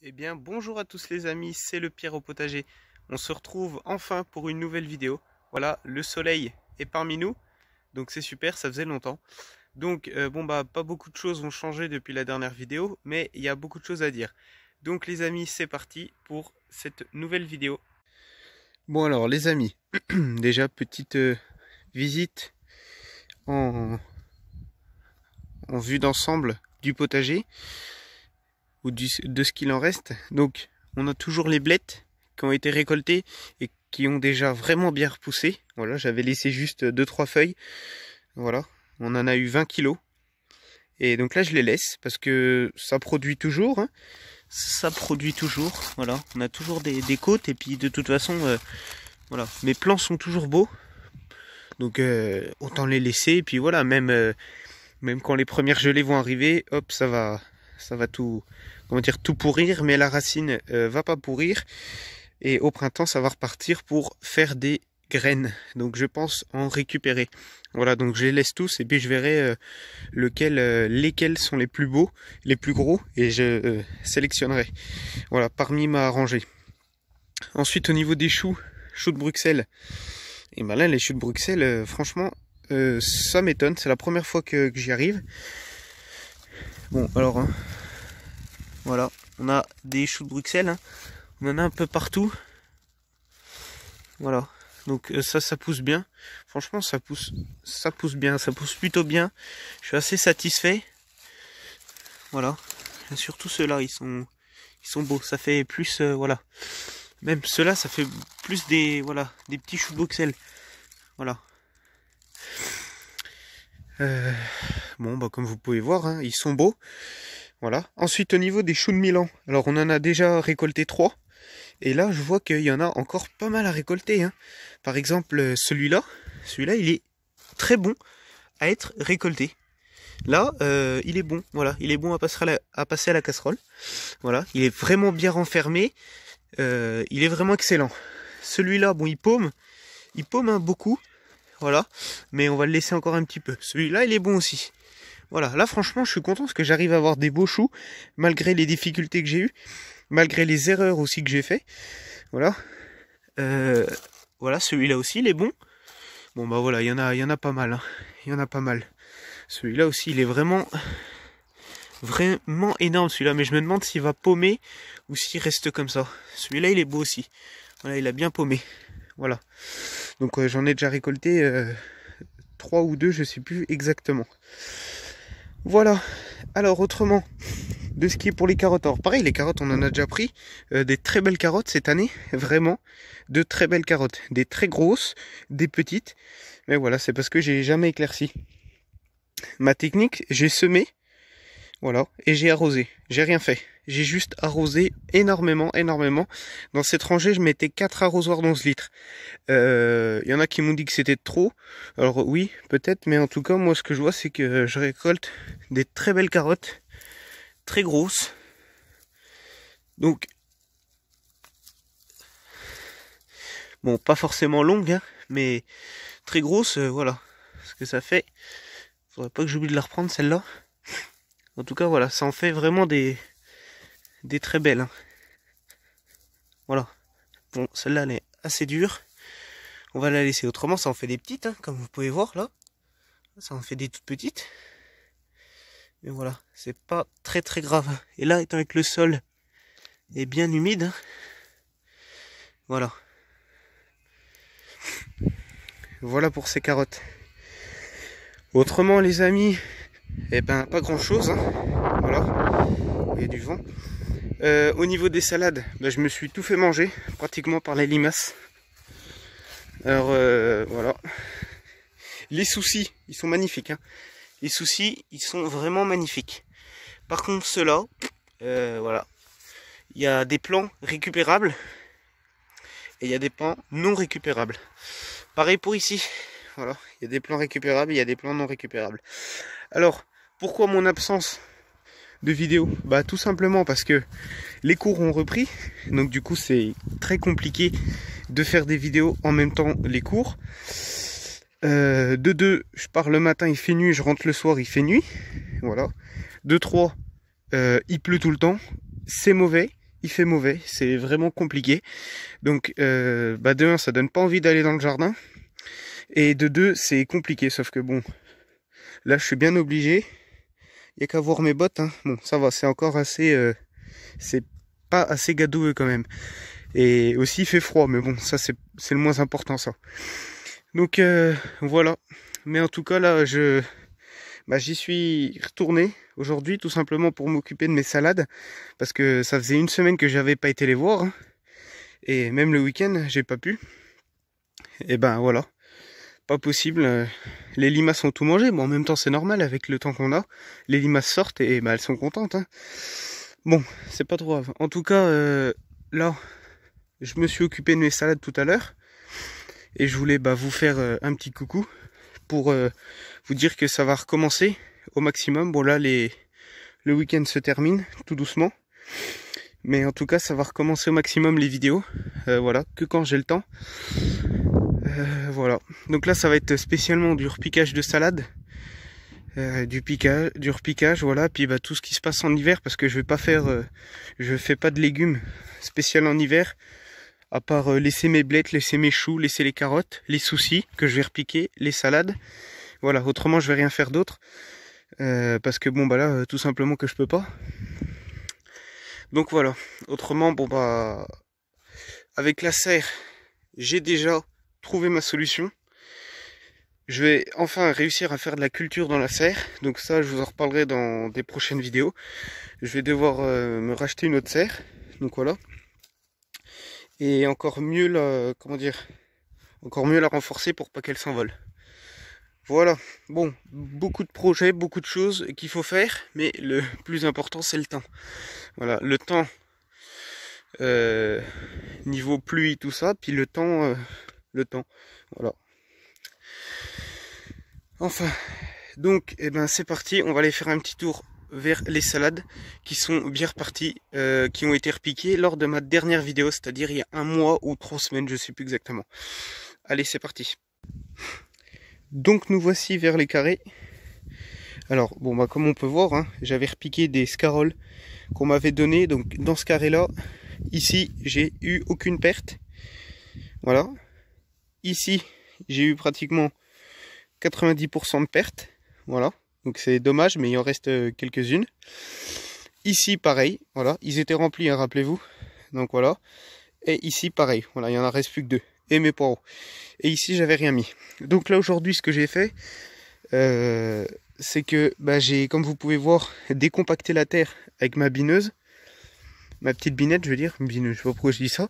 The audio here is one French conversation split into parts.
Eh bien, bonjour à tous les amis, c'est le Pierre au potager. On se retrouve enfin pour une nouvelle vidéo. Voilà, le soleil est parmi nous, donc c'est super, ça faisait longtemps. Donc, pas beaucoup de choses ont changé depuis la dernière vidéo, mais il y a beaucoup de choses à dire. Donc les amis, c'est parti pour cette nouvelle vidéo. Bon alors les amis, déjà petite visite en vue d'ensemble du potager. Ou de ce qu'il en reste. Donc on a toujours les blettes qui ont été récoltées et qui ont déjà vraiment bien repoussé. Voilà, j'avais laissé juste 2-3 feuilles. Voilà, on en a eu 20 kilos. Et donc là je les laisse parce que ça produit toujours. Hein. Ça produit toujours. Voilà, on a toujours des côtes et puis de toute façon, voilà, mes plants sont toujours beaux. Donc autant les laisser et puis voilà, même quand les premières gelées vont arriver, hop, ça va tout, comment dire, tout pourrir, mais la racine va pas pourrir. Et au printemps, ça va repartir pour faire des graines. Donc je pense en récupérer. Voilà, donc je les laisse tous et puis je verrai lesquels sont les plus beaux, les plus gros, et je sélectionnerai. Voilà, parmi ma rangée. Ensuite, au niveau des choux de Bruxelles, et ben là, les choux de Bruxelles, franchement, ça m'étonne. C'est la première fois que j'y arrive. Bon, alors, hein, voilà, on a des choux de Bruxelles, hein. On en a un peu partout. Voilà, donc ça pousse bien. Franchement, ça pousse bien, ça pousse plutôt bien. Je suis assez satisfait. Voilà, et surtout ceux-là, ils sont beaux. Ça fait plus, voilà. Même ceux-là, ça fait plus des petits choux de Bruxelles. Voilà. Bon, bah comme vous pouvez voir, hein, ils sont beaux. Voilà. Ensuite, au niveau des choux de Milan, alors on en a déjà récolté 3. Et là, je vois qu'il y en a encore pas mal à récolter. Hein. Par exemple, celui-là, il est très bon à être récolté. Là, il est bon. Voilà, il est bon à passer à la casserole. Voilà, il est vraiment bien renfermé. Il est vraiment excellent. Celui-là, bon, il paume hein, beaucoup. Voilà, mais on va le laisser encore un petit peu. Celui-là, il est bon aussi. Voilà, là franchement, je suis content parce que j'arrive à avoir des beaux choux, malgré les difficultés que j'ai eues, malgré les erreurs aussi que j'ai fait. Voilà. Voilà, celui-là aussi, il est bon. Bon, bah voilà, il y en a pas mal. Hein. Il y en a pas mal. Celui-là aussi, il est vraiment énorme, celui-là. Mais je me demande s'il va paumer ou s'il reste comme ça. Celui-là, il est beau aussi. Voilà, il a bien paumé. Voilà. Donc j'en ai déjà récolté 3 ou 2, je sais plus exactement. Voilà. Alors autrement, de ce qui est pour les carottes. Alors pareil, les carottes, on en a déjà pris. Des très belles carottes cette année. Vraiment, de très belles carottes. Des très grosses, des petites. Mais voilà, c'est parce que j'ai jamais éclairci. Ma technique, j'ai semé. Voilà, et j'ai arrosé. J'ai rien fait. J'ai juste arrosé énormément. Dans cette rangée, je mettais 4 arrosoirs d'11 litres. Il y en a qui m'ont dit que c'était trop. Alors oui, peut-être, mais en tout cas, moi, ce que je vois, c'est que je récolte des très belles carottes. Très grosses. Donc, bon, pas forcément longues, hein, mais très grosses, voilà. Ce que ça fait. Faudrait pas que j'oublie de la reprendre, celle-là. En tout cas, voilà, ça en fait vraiment des très belles. Hein. Voilà. Bon, celle-là, elle est assez dure. On va la laisser. Autrement, ça en fait des petites, hein, comme vous pouvez voir, là. Ça en fait des toutes petites. Mais voilà, c'est pas très grave. Et là, étant avec le sol est bien humide, hein, voilà. Voilà pour ces carottes. Autrement, les amis, eh ben, pas grand-chose. Hein. Voilà, il y a du vent. Au niveau des salades, ben, je me suis tout fait manger, pratiquement par les limaces. Alors, voilà. Les soucis, ils sont magnifiques. Hein. Les soucis, ils sont vraiment magnifiques. Par contre, ceux-là, voilà. Il y a des plants récupérables et il y a des plants non récupérables. Pareil pour ici. Voilà, il y a des plants récupérables et il y a des plants non récupérables. Alors, pourquoi mon absence de vidéo? Bah tout simplement parce que les cours ont repris. Donc du coup, c'est très compliqué de faire des vidéos en même temps les cours. De 2, je pars le matin, il fait nuit, je rentre le soir, il fait nuit. Voilà. De 3, il pleut tout le temps. C'est mauvais. il fait mauvais, c'est vraiment compliqué. Donc de un, ça donne pas envie d'aller dans le jardin. Et de deux, c'est compliqué, sauf que bon, là je suis bien obligé. Il n'y a qu'à voir mes bottes, hein. Bon, ça va, c'est encore assez... c'est pas assez gadoueux quand même. Et aussi il fait froid, mais bon, ça c'est le moins important ça. Donc voilà. Mais en tout cas là, j'y suis retourné aujourd'hui tout simplement pour m'occuper de mes salades. Parce que ça faisait une semaine que j'avais pas été les voir. Hein. Et même le week-end, j'ai pas pu. Et ben voilà. Pas possible. Les limaces ont tout mangé. Bon, en même temps, c'est normal avec le temps qu'on a. Les limaces sortent et elles sont contentes. Hein. Bon, c'est pas trop grave. En tout cas, là, je me suis occupé de mes salades tout à l'heure. Et je voulais vous faire un petit coucou pour vous dire que ça va recommencer au maximum. Bon, là, le week-end se termine tout doucement. Mais en tout cas, ça va recommencer au maximum les vidéos. Voilà, que quand j'ai le temps. Voilà. Donc là, ça va être spécialement du repiquage de salade. Du repiquage, voilà. Puis tout ce qui se passe en hiver, parce que je fais pas de légumes spécial en hiver. À part laisser mes blettes, laisser mes choux, laisser les carottes, les soucis que je vais repiquer, les salades. Voilà, autrement je vais rien faire d'autre. Parce que bon là, tout simplement que je peux pas. Donc voilà, autrement avec la serre, j'ai déjà trouvé ma solution. Je vais enfin réussir à faire de la culture dans la serre. Donc ça, je vous en reparlerai dans des prochaines vidéos. Je vais devoir me racheter une autre serre. Donc voilà. Et encore mieux la renforcer pour pas qu'elle s'envole. Voilà, bon, beaucoup de projets, beaucoup de choses qu'il faut faire, mais le plus important c'est le temps. Voilà, le temps niveau pluie, tout ça, puis le temps, voilà. Enfin, donc, c'est parti, on va aller faire un petit tour vers les salades qui sont bien reparties, qui ont été repiquées lors de ma dernière vidéo, c'est-à-dire il y a 1 mois ou 3 semaines, je sais plus exactement. Allez, c'est parti. Donc nous voici vers les carrés. Alors comme on peut voir, hein, j'avais repiqué des scaroles qu'on m'avait donné. Donc dans ce carré là, ici j'ai eu aucune perte. Voilà. Ici j'ai eu pratiquement 90% de perte. Voilà. Donc c'est dommage, mais il en reste quelques-unes. Ici pareil, voilà, ils étaient remplis, hein, rappelez-vous. Donc voilà. Et ici pareil, voilà, il y en reste plus que 2. Et mes poireaux. Et ici j'avais rien mis. Donc là aujourd'hui ce que j'ai fait, c'est que j'ai, comme vous pouvez voir, décompacté la terre avec ma bineuse. Ma petite binette, je veux dire. Bineuse, je sais pas pourquoi je dis ça.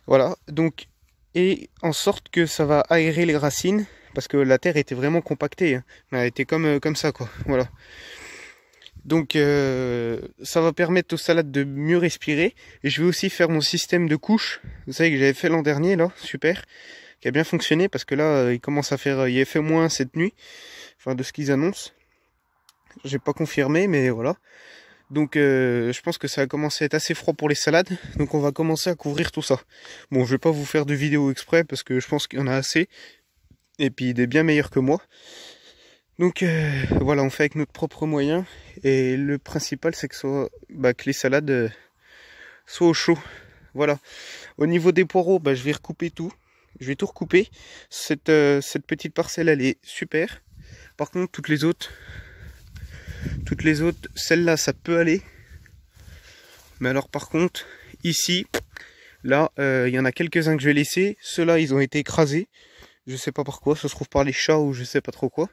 Voilà, donc, et en sorte que ça va aérer les racines. Parce que la terre était vraiment compactée. Hein. Elle était comme ça, quoi. Voilà. Donc ça va permettre aux salades de mieux respirer. Et je vais aussi faire mon système de couches. Vous savez que j'avais fait l'an dernier, là, super. Qui a bien fonctionné parce que là, il commence à faire... il a fait moins cette nuit. Enfin, de ce qu'ils annoncent. J'ai pas confirmé, mais voilà. Donc je pense que ça va commencer à être assez froid pour les salades. Donc on va commencer à couvrir tout ça. Bon, je vais pas vous faire de vidéo exprès parce que je pense qu'il y en a assez. Et puis des bien meilleurs que moi. Donc voilà, on fait avec notre propre moyen. Et le principal, c'est que les salades soient au chaud. Voilà. Au niveau des poireaux, je vais recouper tout. Je vais tout recouper. Cette petite parcelle, elle est super. Par contre, toutes les autres, celle-là, ça peut aller. Mais alors par contre, ici, là, il y en a quelques-uns que je vais laisser. Ceux-là, ils ont été écrasés. Je sais pas par quoi, ça se trouve par les chats ou je sais pas trop quoi.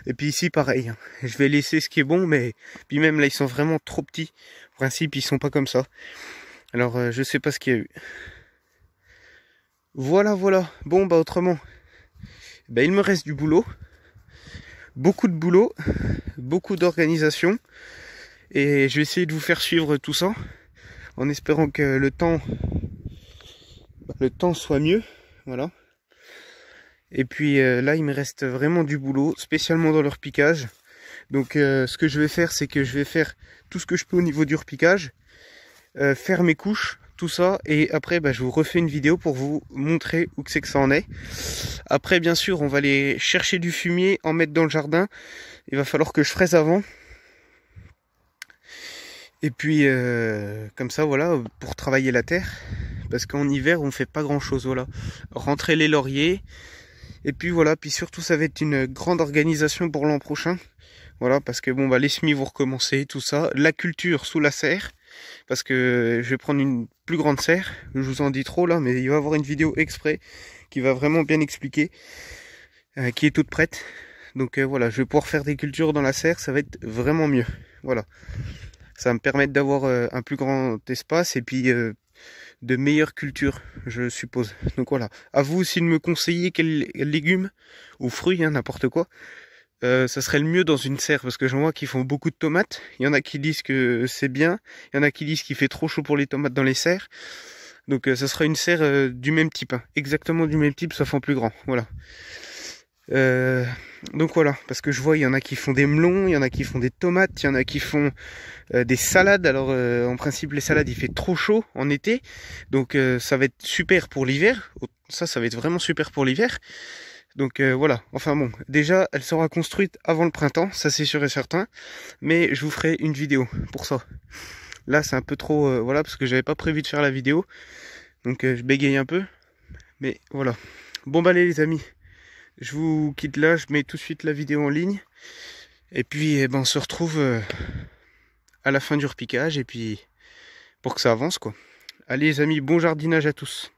Et puis ici pareil, hein. Je vais laisser ce qui est bon, mais puis même là ils sont vraiment trop petits. En principe ils sont pas comme ça. Alors je sais pas ce qu'il y a eu. Voilà. Bon autrement, il me reste du boulot. Beaucoup de boulot, beaucoup d'organisation. Et je vais essayer de vous faire suivre tout ça. En espérant que le temps soit mieux. Voilà. Et puis là il me reste vraiment du boulot, spécialement dans le repiquage. Donc ce que je vais faire, c'est que je vais faire tout ce que je peux au niveau du repiquage, faire mes couches, tout ça, et après je vous refais une vidéo pour vous montrer où c'est que ça en est. Après bien sûr on va aller chercher du fumier, en mettre dans le jardin. Il va falloir que je fraise avant. Et puis comme ça, voilà, pour travailler la terre. Parce qu'en hiver, on fait pas grand chose, voilà. Rentrer les lauriers. Et puis voilà, puis surtout ça va être une grande organisation pour l'an prochain. Voilà, parce que bon bah les semis vont recommencer, tout ça. La culture sous la serre. Parce que je vais prendre une plus grande serre. Je vous en dis trop là, mais il va y avoir une vidéo exprès qui va vraiment bien expliquer. Qui est toute prête. Donc voilà, je vais pouvoir faire des cultures dans la serre, ça va être vraiment mieux. Voilà. Ça va me permettre d'avoir un plus grand espace et puis de meilleures cultures, je suppose. Donc voilà. À vous aussi de me conseiller quels légumes ou fruits, hein, n'importe quoi. Ça serait le mieux dans une serre parce que j'en vois qui font beaucoup de tomates. Il y en a qui disent que c'est bien. Il y en a qui disent qu'il fait trop chaud pour les tomates dans les serres. Donc ça sera une serre du même type, hein. Exactement du même type, sauf en plus grand. Voilà. Euh, donc voilà, parce que je vois, il y en a qui font des melons, il y en a qui font des tomates, il y en a qui font des salades. Alors en principe les salades il fait trop chaud en été, donc ça va être super pour l'hiver. Ça va être vraiment super pour l'hiver. Donc voilà, enfin bon, déjà elle sera construite avant le printemps, ça c'est sûr et certain. Mais je vous ferai une vidéo pour ça. Là c'est un peu trop, voilà, parce que j'avais pas prévu de faire la vidéo. Donc je bégaye un peu, mais voilà. Bon bah allez les amis. Je vous quitte là, je mets tout de suite la vidéo en ligne. Et puis eh ben, on se retrouve à la fin du repiquage et puis pour que ça avance quoi. Allez les amis, bon jardinage à tous.